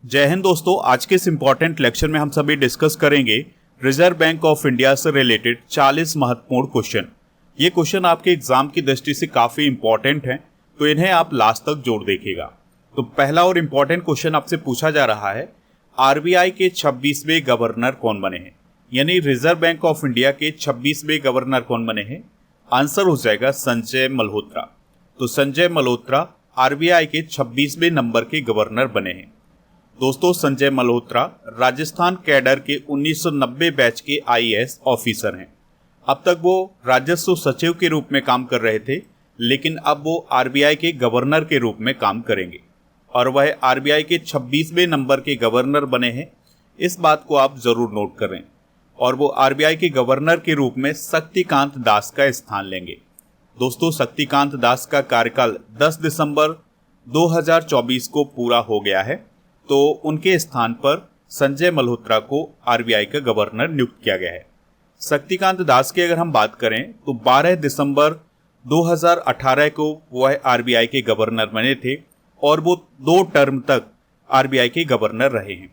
जय हिंद दोस्तों। आज के इस इम्पोर्टेंट लेक्चर में हम सभी डिस्कस करेंगे रिजर्व बैंक ऑफ इंडिया से रिलेटेड 40 महत्वपूर्ण क्वेश्चन। ये क्वेश्चन आपके एग्जाम की दृष्टि से काफी इंपॉर्टेंट हैं, तो इन्हें आप लास्ट तक जोड़ देखिएगा। तो पहला और इम्पोर्टेंट क्वेश्चन आपसे पूछा जा रहा है, आरबीआई के 26वें गवर्नर कौन बने हैं? यानी रिजर्व बैंक ऑफ इंडिया के 26वें गवर्नर कौन बने हैं? आंसर हो जाएगा संजय मल्होत्रा। तो संजय मल्होत्रा आरबीआई के 26वें नंबर के गवर्नर बने हैं। दोस्तों, संजय मल्होत्रा राजस्थान कैडर के 1990 बैच के आईएएस ऑफिसर हैं। अब तक वो राजस्व सचिव के रूप में काम कर रहे थे, लेकिन अब वो आरबीआई के गवर्नर के रूप में काम करेंगे और वह आरबीआई के 26वें नंबर के गवर्नर बने हैं। इस बात को आप जरूर नोट करें। और वो आरबीआई के गवर्नर के रूप में शक्तिकांत दास का स्थान लेंगे। दोस्तों, शक्तिकांत दास का कार्यकाल 10 दिसंबर 2024 को पूरा हो गया है, तो उनके स्थान पर संजय मल्होत्रा को आरबीआई का गवर्नर नियुक्त किया गया है। शक्तिकांत दास की अगर हम बात करें तो 12 दिसंबर 2018 को वह आरबीआई के गवर्नर बने थे और वो 2 टर्म तक आरबीआई के गवर्नर रहे हैं।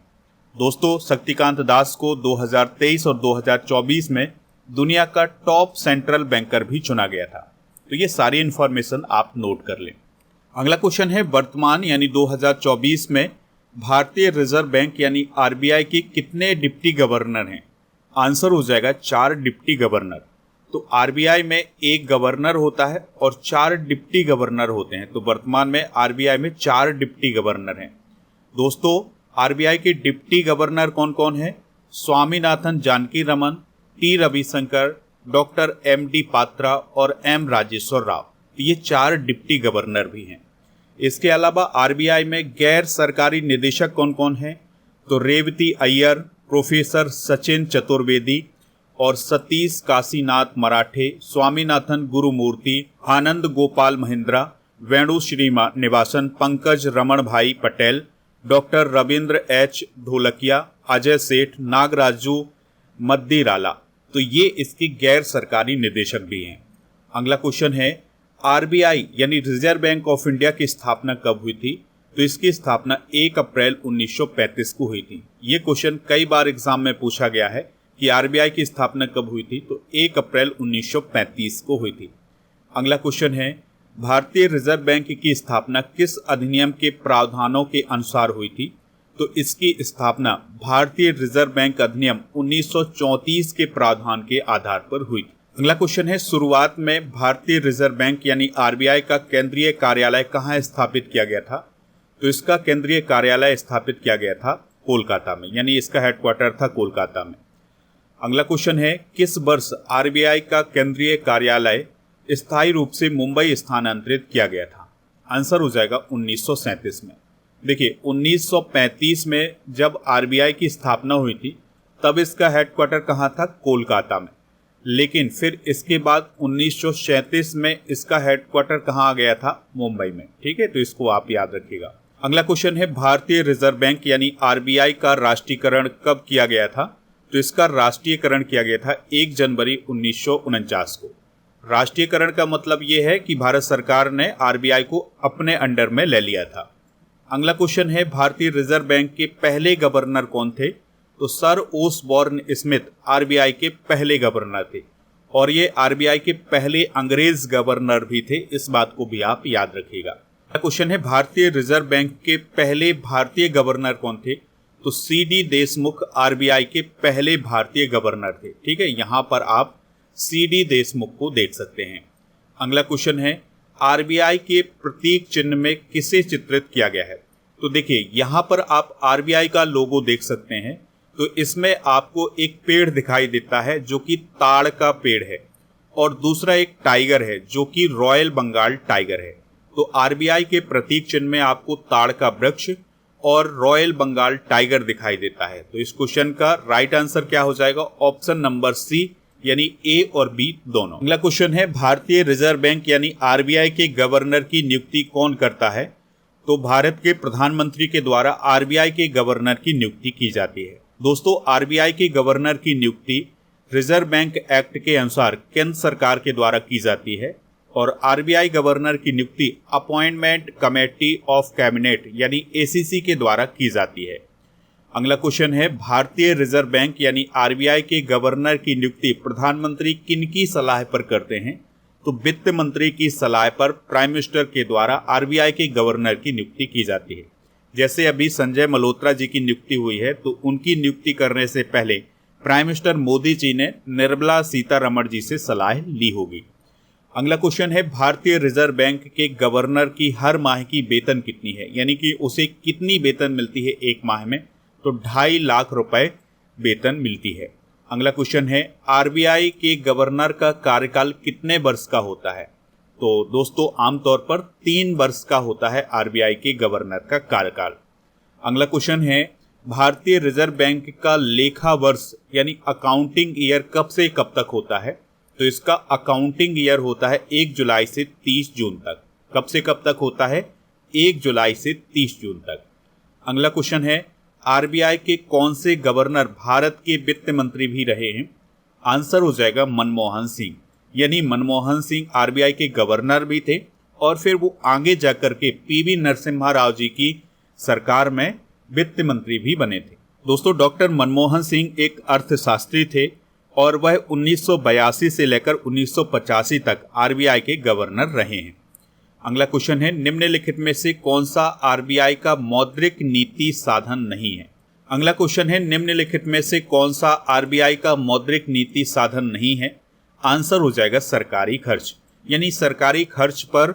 दोस्तों, शक्तिकांत दास को 2023 और 2024 में दुनिया का टॉप सेंट्रल बैंकर भी चुना गया था। तो ये सारी इंफॉर्मेशन आप नोट कर लें। अगला क्वेश्चन है, वर्तमान यानी 2024 में भारतीय रिजर्व बैंक यानी आरबीआई के कितने डिप्टी गवर्नर हैं? आंसर हो जाएगा 4 डिप्टी गवर्नर। तो आरबीआई में एक गवर्नर होता है और 4 डिप्टी गवर्नर होते हैं। तो वर्तमान में आरबीआई में 4 डिप्टी गवर्नर हैं। दोस्तों, आरबीआई के डिप्टी गवर्नर कौन कौन है? Swaminathan Janaki Raman, T Ravishankar, doctor M D. Patra और एम. राजेश्वर राव। ये 4 डिप्टी गवर्नर भी हैं। इसके अलावा आरबीआई में गैर सरकारी निदेशक कौन कौन हैं? तो रेवती अय्यर, प्रोफेसर सचिन चतुर्वेदी और सतीश काशीनाथ मराठे, स्वामीनाथन गुरुमूर्ति, आनंद गोपाल महिंद्रा, वेणु श्रीनिवासन, पंकज रमण भाई पटेल, डॉक्टर रविंद्र एच ढोलकिया, अजय सेठ, नागराजू मद्दिराला। तो ये इसके गैर सरकारी निदेशक भी हैं। अगला क्वेश्चन है, आरबीआई यानी रिजर्व बैंक ऑफ इंडिया की स्थापना कब हुई थी? तो इसकी स्थापना 1 अप्रैल 1935 को हुई थी। ये क्वेश्चन कई बार एग्जाम में पूछा गया है कि आरबीआई की स्थापना कब हुई थी? तो 1 अप्रैल 1935 को हुई थी। अगला क्वेश्चन है, भारतीय रिजर्व बैंक की स्थापना किस अधिनियम के प्रावधानों के अनुसार हुई थी? तो इसकी स्थापना भारतीय रिजर्व बैंक अधिनियम 1934 के प्रावधान के आधार पर हुई थी। अगला क्वेश्चन है, शुरुआत में भारतीय रिजर्व बैंक यानी आरबीआई का केंद्रीय कार्यालय कहाँ स्थापित किया गया था? तो इसका केंद्रीय कार्यालय स्थापित किया गया था कोलकाता में, यानी इसका हेडक्वार्टर था कोलकाता में। अगला क्वेश्चन है, किस वर्ष आरबीआई का केंद्रीय कार्यालय स्थायी रूप से मुंबई स्थानांतरित किया गया था? आंसर हो जाएगा 1937 में। देखिए, 1935 में जब आरबीआई की स्थापना हुई थी तब इसका हेडक्वार्टर कहाँ था? कोलकाता में। लेकिन फिर इसके बाद 1937 में इसका हेडक्वार्टर कहाँ आ गया था? मुंबई में। ठीक है, तो इसको आप याद रखिएगा। अगला क्वेश्चन है, भारतीय रिजर्व बैंक यानी आरबीआई का राष्ट्रीयकरण कब किया गया था? तो इसका राष्ट्रीयकरण किया गया था 1 जनवरी 1949 को। राष्ट्रीयकरण का मतलब ये है कि भारत सरकार ने आरबीआई को अपने अंडर में ले लिया था। अगला क्वेश्चन है, भारतीय रिजर्व बैंक के पहले गवर्नर कौन थे? तो सर ओसबॉर्न स्मिथ आरबीआई के पहले गवर्नर थे और ये आरबीआई के पहले अंग्रेज गवर्नर भी थे। इस बात को भी आप याद रखिएगा। अगला क्वेश्चन है, भारतीय रिजर्व बैंक के पहले भारतीय गवर्नर कौन थे? तो सी.डी. देशमुख आरबीआई के पहले भारतीय गवर्नर थे। ठीक है, यहाँ पर आप सी.डी. देशमुख को देख सकते हैं। अगला क्वेश्चन है, आरबीआई के प्रतीक चिन्ह में किसे चित्रित किया गया है? तो देखिए, यहाँ पर आप आरबीआई का लोगो देख सकते हैं। तो इसमें आपको एक पेड़ दिखाई देता है जो कि ताड़ का पेड़ है और दूसरा एक टाइगर है जो कि रॉयल बंगाल टाइगर है। तो आरबीआई के प्रतीक चिन्ह में आपको ताड़ का वृक्ष और रॉयल बंगाल टाइगर दिखाई देता है। तो इस क्वेश्चन का राइट आंसर क्या हो जाएगा? ऑप्शन नंबर सी, यानी ए और बी दोनों। अगला क्वेश्चन है, भारतीय रिजर्व बैंक यानी आरबीआई के गवर्नर की नियुक्ति कौन करता है? तो भारत के प्रधानमंत्री के द्वारा आरबीआई के गवर्नर की नियुक्ति की जाती है। दोस्तों, आरबीआई के गवर्नर की नियुक्ति रिजर्व बैंक एक्ट के अनुसार केंद्र सरकार के द्वारा की जाती है और आरबीआई गवर्नर की नियुक्ति अपॉइंटमेंट कमेटी ऑफ कैबिनेट यानी एसीसी के द्वारा की जाती है। अगला क्वेश्चन है, भारतीय रिजर्व बैंक यानी आरबीआई के गवर्नर की नियुक्ति प्रधानमंत्री किनकी सलाह पर करते हैं? तो वित्त मंत्री की सलाह पर प्राइम मिनिस्टर के द्वारा आरबीआई के गवर्नर की नियुक्ति की जाती है। जैसे अभी संजय मल्होत्रा जी की नियुक्ति हुई है, तो उनकी नियुक्ति करने से पहले प्राइम मिनिस्टर मोदी जी ने निर्मला सीतारमण जी से सलाह ली होगी। अगला क्वेश्चन है, भारतीय रिजर्व बैंक के गवर्नर की हर माह की वेतन कितनी है, यानी कि उसे कितनी वेतन मिलती है एक माह में? तो 2.5 लाख रुपए वेतन मिलती है। अगला क्वेश्चन है, आरबीआई के गवर्नर का कार्यकाल कितने वर्ष का होता है? तो दोस्तों आमतौर पर 3 वर्ष का होता है आरबीआई के गवर्नर का कार्यकाल। अगला क्वेश्चन है, भारतीय रिजर्व बैंक का लेखा वर्ष यानी अकाउंटिंग ईयर कब से कब तक होता है? तो इसका अकाउंटिंग ईयर होता है 1 जुलाई से 30 जून तक। कब से कब तक होता है? 1 जुलाई से 30 जून तक। अगला क्वेश्चन है, आरबीआई के कौन से गवर्नर भारत के वित्त मंत्री भी रहे हैं? आंसर हो जाएगा मनमोहन सिंह, यानी मनमोहन सिंह आरबीआई के गवर्नर भी थे और फिर वो आगे जाकर के पीवी नरसिम्हा राव जी की सरकार में वित्त मंत्री भी बने थे। दोस्तों डॉक्टर मनमोहन सिंह एक अर्थशास्त्री थे और वह 1982 से लेकर 1985 तक आरबीआई के गवर्नर रहे हैं। अगला क्वेश्चन है, निम्नलिखित में से कौन सा आरबीआई का मौद्रिक नीति साधन नहीं है? अगला क्वेश्चन है, निम्नलिखित में से कौन सा आरबीआई का मौद्रिक नीति साधन नहीं है? आंसर हो जाएगा सरकारी खर्च, यानी सरकारी खर्च पर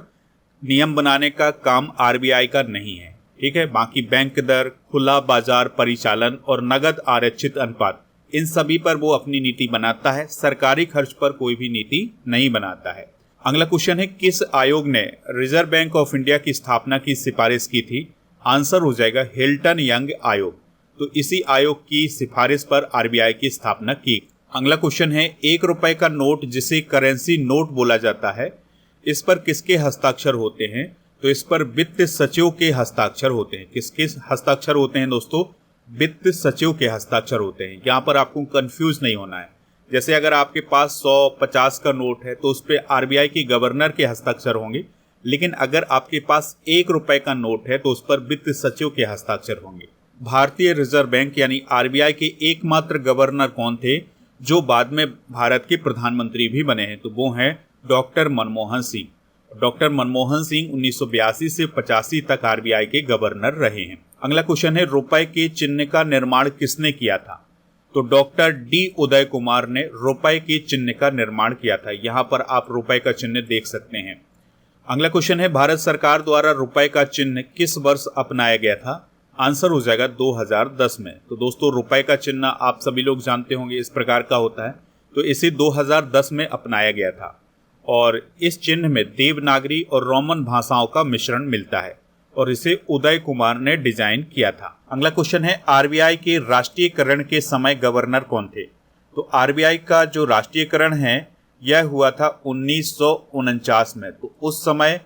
नियम बनाने का काम आरबीआई का नहीं है। ठीक है, बाकी बैंक दर, खुला बाजार परिचालन और नगद आरक्षित अनुपात, इन सभी पर वो अपनी नीति बनाता है। सरकारी खर्च पर कोई भी नीति नहीं बनाता है। अगला क्वेश्चन है, किस आयोग ने रिजर्व बैंक ऑफ इंडिया की स्थापना की सिफारिश की थी? आंसर हो जाएगा हिल्टन यंग आयोग। तो इसी आयोग की सिफारिश पर आरबीआई की स्थापना की। अगला क्वेश्चन है, 1 रुपए का नोट जिसे करेंसी नोट बोला जाता है, इस पर किसके हस्ताक्षर होते हैं? तो इस पर वित्त सचिव के हस्ताक्षर होते हैं। किसके हस्ताक्षर होते हैं दोस्तों? वित्त सचिव के हस्ताक्षर होते हैं। यहाँ पर आपको कंफ्यूज नहीं होना है। जैसे अगर आपके पास 100-50 का नोट है तो उस पर आरबीआई के गवर्नर के हस्ताक्षर होंगे, लेकिन अगर आपके पास 1 रुपए का नोट है तो उस पर वित्त सचिव के हस्ताक्षर होंगे। भारतीय रिजर्व बैंक यानी आरबीआई के एकमात्र गवर्नर कौन थे जो बाद में भारत के प्रधानमंत्री भी बने हैं? तो वो हैं डॉक्टर मनमोहन सिंह। डॉक्टर मनमोहन सिंह 1982 से 85 तक आरबीआई के गवर्नर रहे हैं। अगला क्वेश्चन है, रुपए के चिन्ह का निर्माण किसने किया था? तो डॉक्टर डी उदय कुमार ने रुपए के चिन्ह का निर्माण किया था। यहाँ पर आप रुपए का चिन्ह देख सकते हैं। अगला क्वेश्चन है, भारत सरकार द्वारा रुपए का चिन्ह किस वर्ष अपनाया गया था? आंसर हो जाएगा 2010 में। तो दोस्तों रुपए का चिन्ह आप सभी लोग जानते होंगे इस प्रकार का होता है, तो इसे 2010 में अपनाया गया था और इस चिन्ह में देवनागरी और रोमन भाषाओं का मिश्रण मिलता है और इसे उदय कुमार ने डिजाइन किया था। अगला क्वेश्चन है, आरबीआई के राष्ट्रीयकरण के समय गवर्नर कौन थे? तो आरबीआई का जो राष्ट्रीयकरण है यह हुआ था 1949 में। तो उस समय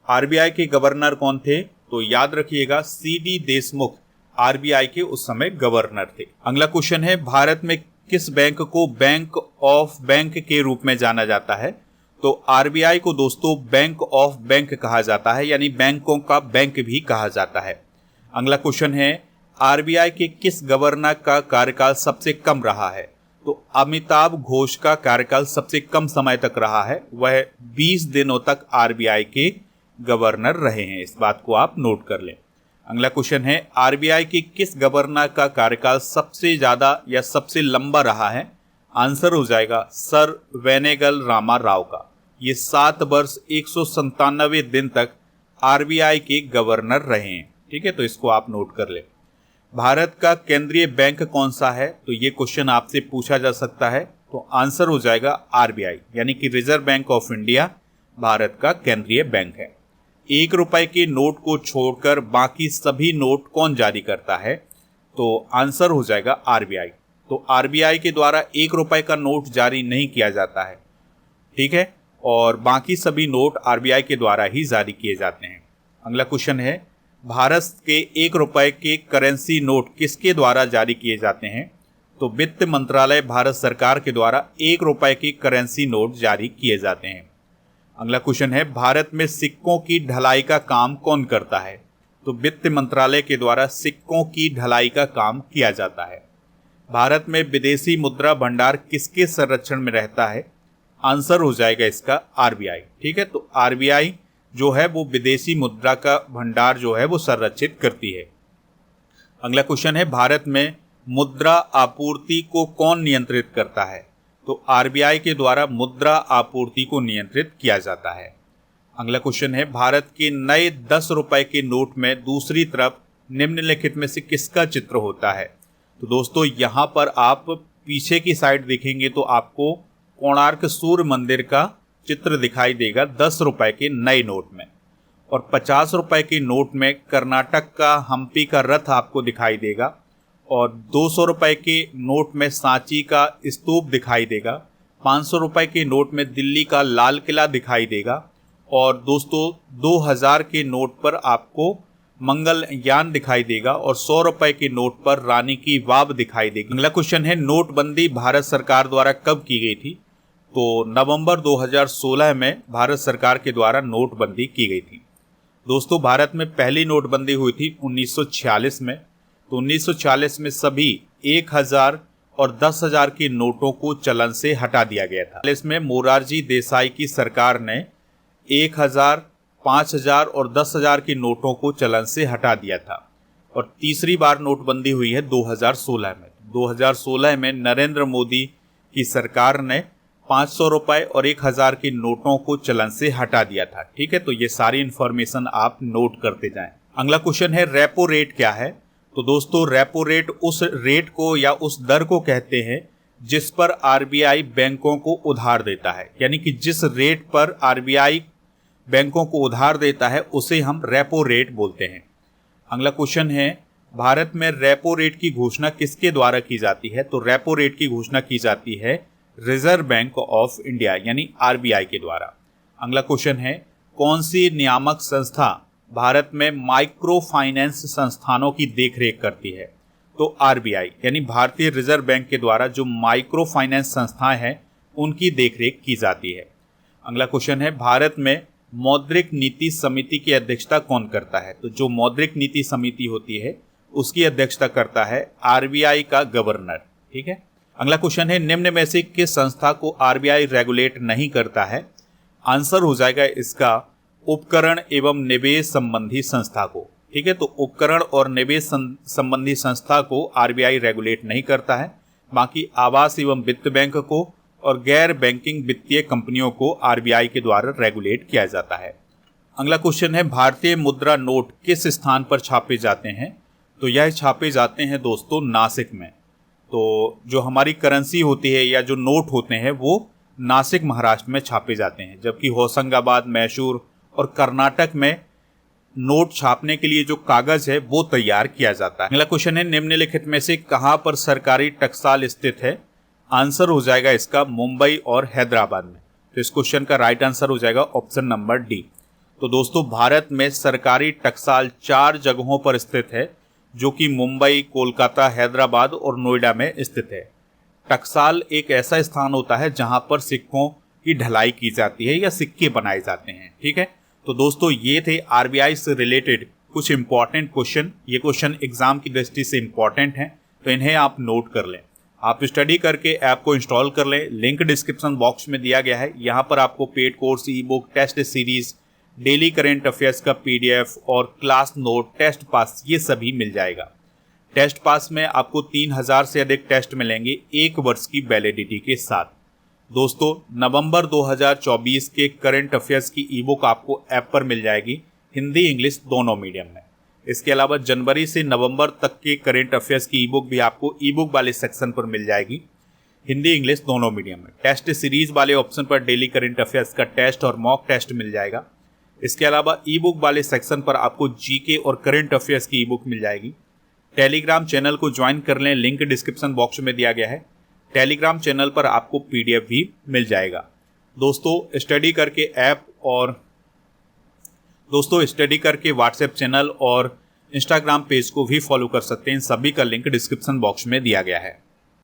आरबीआई के गवर्नर कौन थे? तो याद रखिएगा सीडी देशमुख आरबीआई के उस समय गवर्नर थे। अगला क्वेश्चन है, भारत में किस बैंक को बैंक ऑफ बैंक के रूप में जाना जाता है? तो आरबीआई को दोस्तों बैंक ऑफ बैंक कहा जाता है, यानी बैंकों का बैंक भी कहा जाता है। अगला क्वेश्चन है, आरबीआई के किस गवर्नर का कार्यकाल सबसे कम रहा है? तो अमिताभ घोष का कार्यकाल सबसे कम समय तक रहा है। वह 20 दिनों तक आरबीआई के गवर्नर रहे हैं। इस बात को आप नोट कर लें। अगला क्वेश्चन है, आरबीआई के किस गवर्नर का कार्यकाल सबसे ज्यादा या सबसे लंबा रहा है? आंसर हो जाएगा सर वेनेगल रामा राव का। ये 7 वर्ष 197 दिन तक आरबीआई के गवर्नर रहे हैं। ठीक है, तो इसको आप नोट कर लें। भारत का केंद्रीय बैंक कौन सा है? तो ये क्वेश्चन आपसे पूछा जा सकता है। तो आंसर हो जाएगा आरबीआई, यानी कि reserve bank of India Bharat का केंद्रीय बैंक है। 1 रुपए के नोट को छोड़कर बाकी सभी नोट कौन जारी करता है? तो आंसर हो जाएगा आरबीआई। तो आरबीआई के द्वारा 1 रुपए का नोट जारी नहीं किया जाता है। ठीक है, और बाकी सभी नोट आरबीआई के द्वारा ही जारी किए जाते हैं। अगला क्वेश्चन है, भारत के 1 रुपए के करेंसी नोट किसके द्वारा जारी किए जाते हैं? तो वित्त मंत्रालय भारत सरकार के द्वारा 1 रुपए के करेंसी नोट जारी किए जाते हैं। अगला क्वेश्चन है, भारत में सिक्कों की ढलाई का काम कौन करता है? तो वित्त मंत्रालय के द्वारा सिक्कों की ढलाई का काम किया जाता है। भारत में विदेशी मुद्रा भंडार किसके संरक्षण में रहता है? आंसर हो जाएगा इसका आरबीआई। ठीक है, तो आरबीआई जो है वो विदेशी मुद्रा का भंडार जो है वो संरक्षित करती है। अगला क्वेश्चन है, भारत में मुद्रा आपूर्ति को कौन नियंत्रित करता है? तो आरबीआई के द्वारा मुद्रा आपूर्ति को नियंत्रित किया जाता है। अगला क्वेश्चन है, भारत के नए 10 रुपए के नोट में दूसरी तरफ निम्नलिखित में से किसका चित्र होता है? तो दोस्तों यहाँ पर आप पीछे की साइड देखेंगे तो आपको कोणार्क सूर्य मंदिर का चित्र दिखाई देगा 10 रुपए के नए नोट में, और 50 रुपए के नोट में कर्नाटक का हम्पी का रथ आपको दिखाई देगा, और 200 रुपए के नोट में सांची का स्तूप दिखाई देगा, 500 रुपए के नोट में दिल्ली का लाल किला दिखाई देगा, और दोस्तों 2000 के नोट पर आपको मंगलयान दिखाई देगा, और 100 रुपए के नोट पर रानी की वाव दिखाई देगी। अगला क्वेश्चन है, नोटबंदी भारत सरकार द्वारा कब की गई थी? तो नवंबर 2016 में भारत सरकार के द्वारा नोटबंदी की गई थी। दोस्तों भारत में पहली नोटबंदी हुई थी 1946 में। तो 1946 में सभी 1000 और 10,000 के नोटों को चलन से हटा दिया गया था। इसमें मोरारजी देसाई की सरकार ने 1000, 5000 और 10,000 के नोटों को चलन से हटा दिया था। और तीसरी बार नोटबंदी हुई है 2016 में। 2016 में नरेंद्र मोदी की सरकार ने 500 रुपए और 1000 के नोटों को चलन से हटा दिया था। ठीक है, तो ये सारी इंफॉर्मेशन आप नोट करते जाएं। अगला क्वेश्चन है, रेपो रेट क्या है? तो दोस्तों रेपो रेट उस रेट को या उस दर को कहते हैं जिस पर आरबीआई बैंकों को उधार देता है, यानी कि जिस रेट पर आरबीआई बैंकों को उधार देता है उसे हम रेपो रेट बोलते हैं। अगला क्वेश्चन है, भारत में रेपो रेट की घोषणा किसके द्वारा की जाती है? तो रेपो रेट की घोषणा की जाती है रिजर्व बैंक ऑफ इंडिया यानी आरबीआई के द्वारा। अगला क्वेश्चन है, कौन सी नियामक संस्था भारत में माइक्रो फाइनेंस संस्थानों की देखरेख करती है? तो आरबीआई यानी भारतीय रिजर्व बैंक के द्वारा जो माइक्रो फाइनेंस संस्थाएं हैं उनकी देखरेख की जाती है। अगला क्वेश्चन है, भारत में मौद्रिक नीति समिति की अध्यक्षता कौन करता है? तो जो मौद्रिक नीति समिति होती है उसकी अध्यक्षता करता है आरबीआई का गवर्नर। ठीक है, अगला क्वेश्चन है, निम्न में से किस संस्था को आरबीआई रेगुलेट नहीं करता है? आंसर हो जाएगा इसका उपकरण एवं निवेश संबंधी संस्था को। ठीक है, तो उपकरण और निवेश संबंधी संस्था को आरबीआई रेगुलेट नहीं करता है। बाकी आवास एवं वित्त बैंक को और गैर बैंकिंग वित्तीय कंपनियों को आरबीआई के द्वारा रेगुलेट किया जाता है। अगला क्वेश्चन है, भारतीय मुद्रा नोट किस स्थान पर छापे जाते हैं? तो यह छापे जाते हैं दोस्तों नासिक में। तो जो हमारी करेंसी होती है या जो नोट होते हैं वो नासिक महाराष्ट्र में छापे जाते हैं, जबकि होशंगाबाद, मैसूर और कर्नाटक में नोट छापने के लिए जो कागज है वो तैयार किया जाता है। अगला क्वेश्चन है, निम्नलिखित में से कहां पर सरकारी टकसाल स्थित है? आंसर हो जाएगा इसका मुंबई और हैदराबाद में। तो इस क्वेश्चन का राइट आंसर हो जाएगा ऑप्शन नंबर डी। तो दोस्तों भारत में सरकारी टकसाल 4 जगहों पर स्थित है, जो कि मुंबई, कोलकाता, हैदराबाद और नोएडा में स्थित है। टकसाल एक ऐसा स्थान होता है जहां पर सिक्कों की ढलाई की जाती है या सिक्के बनाए जाते हैं। ठीक है, तो दोस्तों ये थे आरबीआई से रिलेटेड कुछ इंपॉर्टेंट क्वेश्चन। ये क्वेश्चन एग्जाम की दृष्टि से इंपॉर्टेंट हैं, तो इन्हें आप नोट कर लें। आप स्टडी करके ऐप को इंस्टॉल कर लें। लिंक डिस्क्रिप्शन बॉक्स में दिया गया है। यहाँ पर आपको paid course, e book, test series, daily current affairs का पीडीएफ और क्लास नोट, टेस्ट पास, ये सभी मिल जाएगा। टेस्ट पास में आपको 3000 से अधिक टेस्ट मिलेंगे 1 वर्ष की वैलिडिटी के साथ। दोस्तों नवंबर 2024 के करंट अफेयर्स की ई बुक आपको ऐप पर मिल जाएगी, हिंदी इंग्लिश दोनों मीडियम में। इसके अलावा जनवरी से नवंबर तक के करंट अफेयर्स की ई बुक भी आपको ई बुक वाले सेक्शन पर मिल जाएगी, हिंदी इंग्लिश दोनों मीडियम में। टेस्ट सीरीज वाले ऑप्शन पर डेली करंट अफेयर्स का टेस्ट और मॉक टेस्ट मिल जाएगा। इसके अलावा ई बुक वाले सेक्शन पर आपको जीके और करंट अफेयर्स की ई बुक मिल जाएगी। टेलीग्राम चैनल को ज्वाइन कर लें, लिंक डिस्क्रिप्शन बॉक्स में दिया गया है। टेलीग्राम चैनल पर आपको पीडीएफ भी मिल जाएगा। दोस्तों स्टडी करके व्हाट्सएप चैनल और इंस्टाग्राम पेज को भी फॉलो कर सकते हैं। इन सभी का लिंक डिस्क्रिप्शन बॉक्स में दिया गया है।